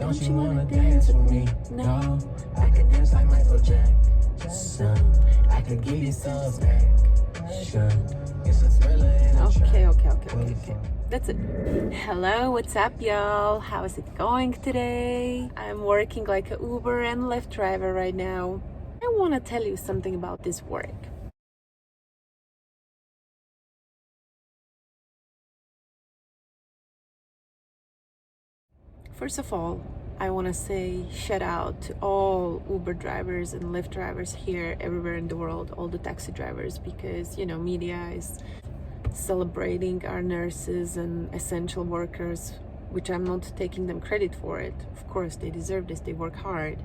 Don't you wanna dance with me? No, I can dance like Michael Jackson. I could give you some action. It's a thriller in a Okay. That's it. Hello, what's up, y'all? How is it going today? I'm working like a Uber and Lyft driver right now. I want to tell you something about this work. First of all, I want to say shout out to all Uber drivers and Lyft drivers here everywhere in the world, all the taxi drivers, because media is celebrating our nurses and essential workers, which I'm not taking them credit for it. Of course, they deserve this, they work hard.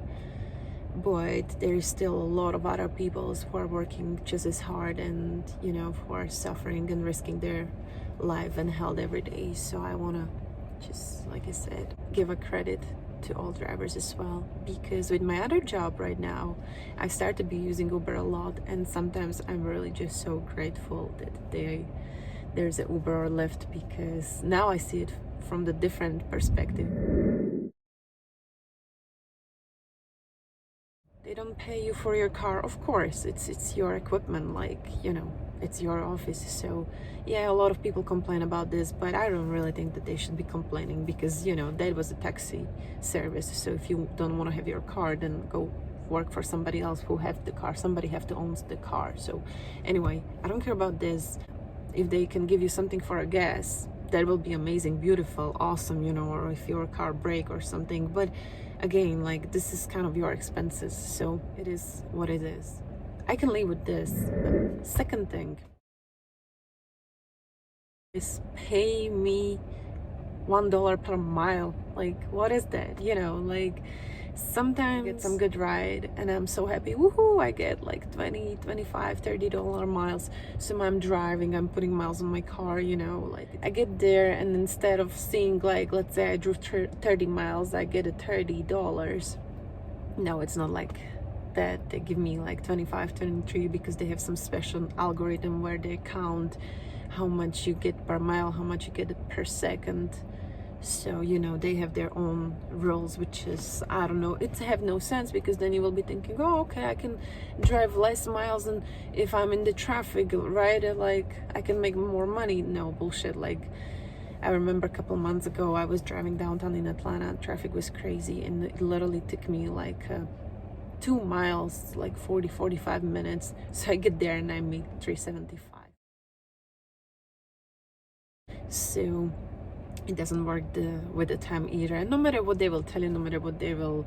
But there is still a lot of other people who are working just as hard and, who are suffering and risking their life and health every day. So I want to just, like I said, give a credit to all drivers as well, because with my other job right now, I start to be using Uber a lot, and sometimes I'm really just so grateful that there's a Uber or Lyft, because now I see it from the different perspective. They don't pay you for your car. Of course, it's your equipment, it's your office. So yeah, a lot of people complain about this, but I don't really think that they should be complaining, because that was a taxi service. So if you don't want to have your car, then go work for somebody else who have the car. Somebody have to own the car. So anyway, I don't care about this. If they can give you something for a gas, that will be amazing, beautiful, awesome, or if your car break or something. But again, this is kind of your expenses, so it is what it is. I can live with this. Second thing is pay me $1 per mile. What is that? Sometimes I get some good ride and I'm so happy. Woohoo! I get like 20, 25, $30 miles. So I'm driving, I'm putting miles on my car, I get there, and instead of seeing let's say I drove 30 miles, I get a $30. No, it's not like that. They give me 25, 23, because they have some special algorithm where they count how much you get per mile, how much you get per second. So they have their own rules, which is, I don't know, it have no sense, because then you will be thinking, oh, okay, I can drive less miles, and if I'm in the traffic, right, I can make more money. No, bullshit. I remember a couple months ago, I was driving downtown in Atlanta. Traffic was crazy, and it literally took me 2 miles, 45 minutes. So I get there and I make $3.75. So it doesn't work with the time either. And no matter what they will tell you, no matter what they will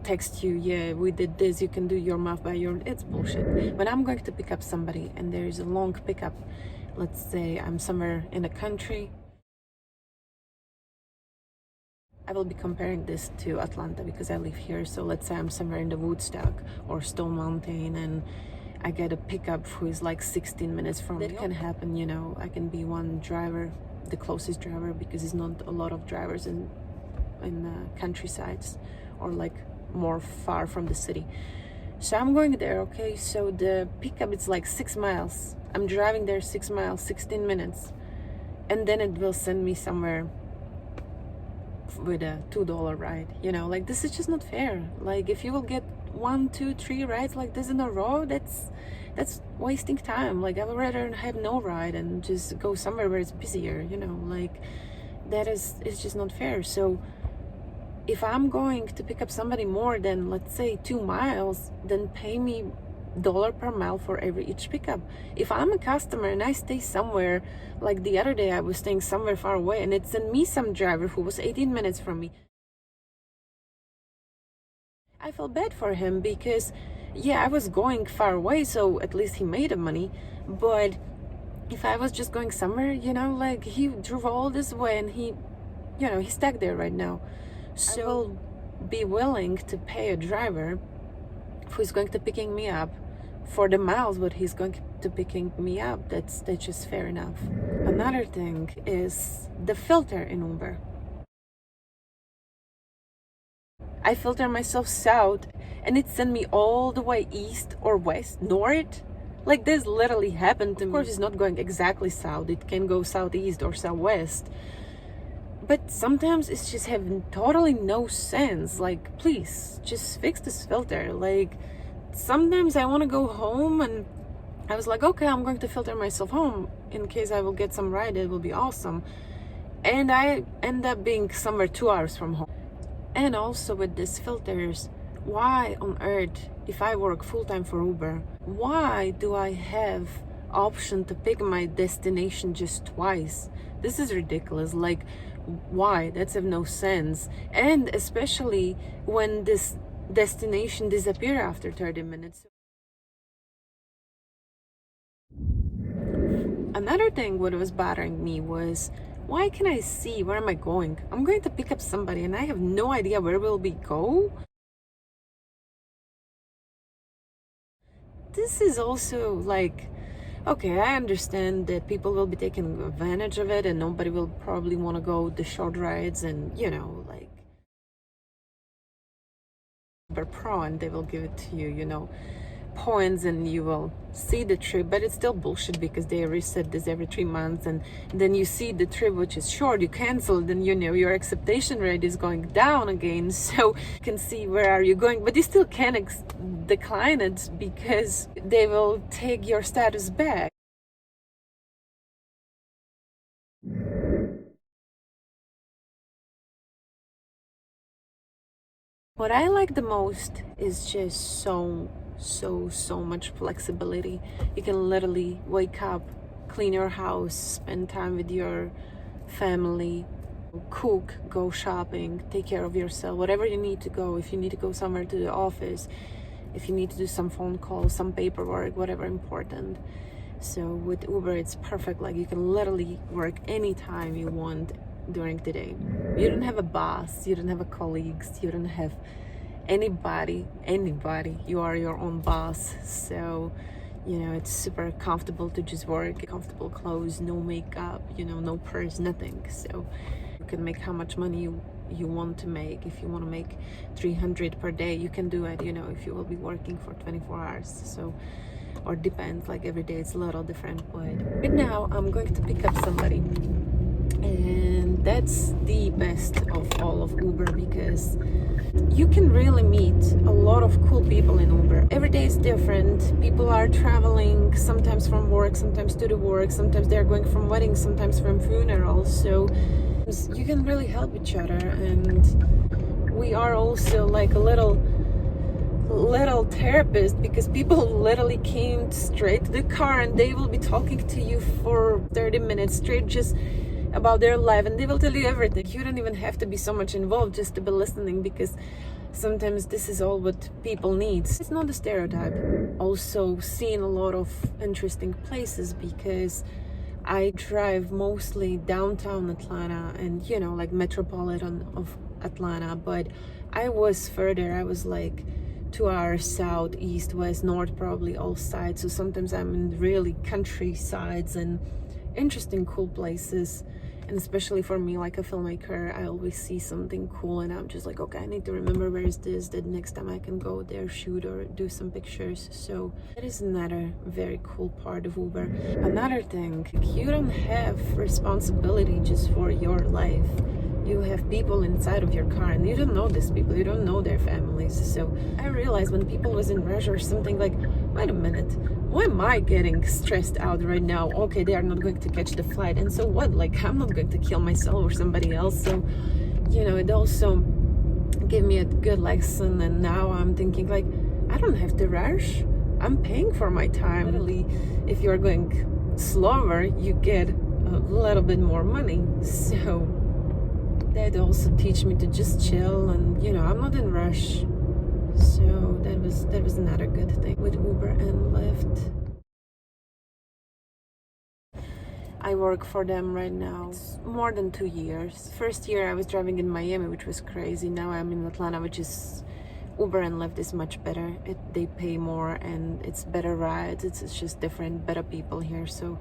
text you, yeah, we did this, you can do your math by your, it's bullshit. When I'm going to pick up somebody and there is a long pickup, let's say I'm somewhere in the country, I will be comparing this to Atlanta because I live here. So let's say I'm somewhere in the Woodstock or Stone Mountain, and I get a pickup who is 16 minutes from me. That can happen, I can be one driver, the closest driver, because it's not a lot of drivers in countrysides or more far from the city. So I'm going there, okay? So the pickup is 6 miles. I'm driving there 6 miles, 16 minutes, and then it will send me somewhere with a $2 ride. This is just not fair. If you will get 1, 2, 3 rides like this in a row, that's wasting time. I would rather have no ride and just go somewhere where it's busier. It's just not fair. So if I'm going to pick up somebody more than, let's say, 2 miles, then pay me $1 per mile for each pickup. If I'm a customer and I stay somewhere, like the other day I was staying somewhere far away, and it sent me some driver who was 18 minutes from me, I felt bad for him, because yeah, I was going far away, so at least he made the money. But if I was just going somewhere, he drove all this way, and he's stuck there right now. So I will be willing to pay a driver who's going to picking me up for the miles what he's going to picking me up. That's just fair enough. Another thing is the filter in Uber. I filter myself south, and it sent me all the way east or west, north. This literally happened to me. Of course, it's not going exactly south. It can go southeast or southwest. but sometimes it's just having totally no sense. Like, please just fix this filter. Like, sometimes I want to go home, and I was like, okay, I'm going to filter myself home in case I will get some ride. It will be awesome. And I end up being somewhere 2 hours from home. And also with these filters, why on earth, if I work full-time for Uber, why do I have option to pick my destination just twice? This is ridiculous. Like, why? That's have no sense. And especially when this destination disappear after 30 minutes. Another thing what was bothering me was, why can I see where am I going? I'm going to pick up somebody and I have no idea where will we go. This is also like, okay, I understand that people will be taking advantage of it and nobody will probably want to go the short rides and, like Uber Pro, and they will give it to you, points, and you will see the trip. But it's still bullshit because they reset this every 3 months, and then you see the trip which is short, you cancel, then your acceptation rate is going down again, so you can see where are you going, but you still can't decline it because they will take your status back. What I like the most is just so much flexibility. You can literally wake up, clean your house, spend time with your family, cook, go shopping, take care of yourself, whatever you need to go. If you need to go somewhere to the office, if you need to do some phone calls, some paperwork, whatever important. So with Uber, it's perfect. Like, you can literally work anytime you want during the day. You don't have a boss, you don't have a colleagues, you don't have anybody. You are your own boss. So it's super comfortable to just work, comfortable clothes, no makeup, no purse, nothing. So you can make how much money you want to make. If you want to make 300 per day, you can do it, if you will be working for 24 hours. So, or depends, like every day it's a little different. But right now I'm going to pick up somebody, and that's the best of all of Uber, because you can really meet a lot of cool people in Uber. Every day is different. People are traveling, sometimes from work, sometimes to the work, sometimes they're going from weddings, sometimes from funerals. So you can really help each other, and we are also like a little therapist, because people literally came straight to the car and they will be talking to you for 30 minutes straight just about their life, and they will tell you everything. You don't even have to be so much involved, just to be listening, because sometimes this is all what people need. It's not a stereotype. Also seeing a lot of interesting places, because I drive mostly downtown Atlanta and like metropolitan of Atlanta, but I was further. I was like 2 hours south, east, west, north, probably all sides. So sometimes I'm in really countrysides and interesting, cool places. And especially for me, like a filmmaker, I always see something cool and I'm just like, okay, I need to remember where is this, that next time I can go there, shoot or do some pictures. So that is another very cool part of Uber. Another thing, you don't have responsibility just for your life. You have people inside of your car and you don't know these people, you don't know their families. So I realized when people was in rush or something, like, wait a minute, why am I getting stressed out right now? Okay, they are not going to catch the flight, and so what? Like, I'm not going to kill myself or somebody else. So it also gave me a good lesson, and now I'm thinking like, I don't have to rush. I'm paying for my time. Literally, if you're going slower, you get a little bit more money. So that also teach me to just chill, and I'm not in rush. So that was another good thing with Uber and Lyft. I work for them right now. It's more than 2 years. First year I was driving in Miami, which was crazy. Now I'm in Atlanta, which is Uber and Lyft is much better. They pay more and it's better rides. It's just different, better people here. So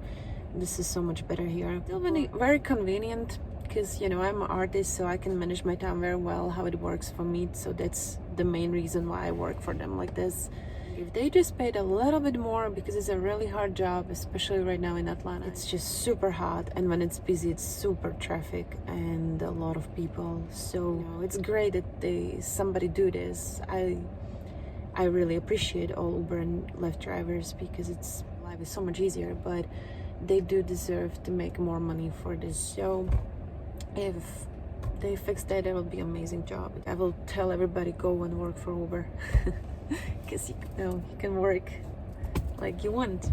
this is so much better here. Still very convenient, because I'm an artist, so I can manage my time very well, how it works for me. So that's the main reason why I work for them like this. If they just paid a little bit more, because it's a really hard job, especially right now in Atlanta. It's just super hot, and when it's busy, it's super traffic and a lot of people. So it's great that somebody do this. I really appreciate all Uber and Lyft drivers because life is so much easier, but they do deserve to make more money for this. So if they fix that, it will be an amazing job. I will tell everybody, go and work for Uber because you can work like you want.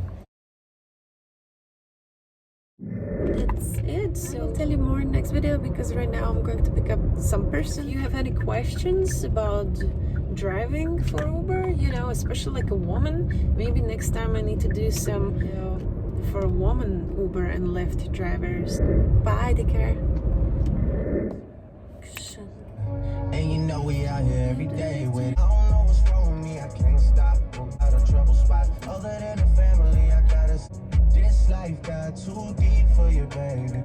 That's it. So I'll tell you more in next video, because right now I'm going to pick up some person. If you have any questions about driving for Uber, especially like a woman, maybe next time I need to do some for woman Uber and Lyft drivers. Bye, take care. And you know we out here every day with it. I don't know what's wrong with me, I can't stop. Out of trouble spots, other than the family, I gotta. This life got too deep for you, baby.